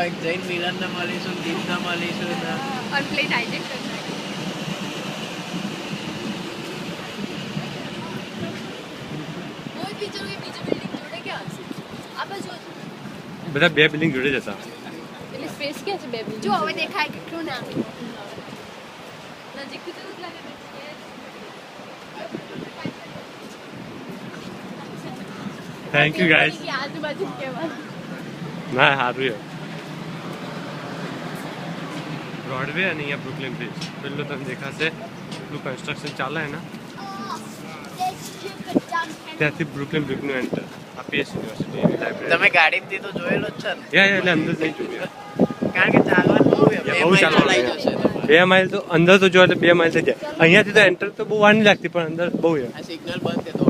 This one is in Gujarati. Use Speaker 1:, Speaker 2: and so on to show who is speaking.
Speaker 1: એક જૈન મિલનને મળીશું, દીપને મળીશું ને
Speaker 2: और प्लेट हाईजेक करना है। वो टीचर के पीछे बिल्डिंग जोड़े क्या हશે આ બાજુ
Speaker 3: બધા બે બિલ્ડિંગ જોડે જતા
Speaker 2: એટલે સ્પેસ ક્યાં છે બે બિલ્ડિંગ જો હવે દેખાય કેટલું ના નજીક થી તો લાગે
Speaker 3: થેન્ક યુ ગાઈસ
Speaker 2: આજુબાજુ કેવા
Speaker 3: ના સારું છે બ્રોડવે અને અહીંયા બ્રુકલિન બ્રિજ પેલું તમને દેખાશે પેલું કન્સ્ટ્રક્શન ચાલે ને ત્યાંથી બ્રુકલિન બ્રિજનું એન્ટર આ પીએસ યુનિવર્સિટી લાઇબ્રેરી
Speaker 1: તમે ગાડીથી તો જોયેલો જ છે ને
Speaker 3: એટલે અંદર જઈ ચૂક્યા
Speaker 1: કારણ કે ચાલવાનું બહુ છે, બે
Speaker 3: બહુ
Speaker 1: માઇલ
Speaker 3: ચાલવાનું
Speaker 1: ચલાઈ જશે તમારે.
Speaker 3: 2 માઇલ તો અંદર તો જો એટલે 2 માઇલ થઈ જાય અહીંયાથી તો એન્ટર તો બહુ વાર નહીં લાગતી પણ અંદર બહુ છે
Speaker 1: આ સિગ્નલ બંધ છે તો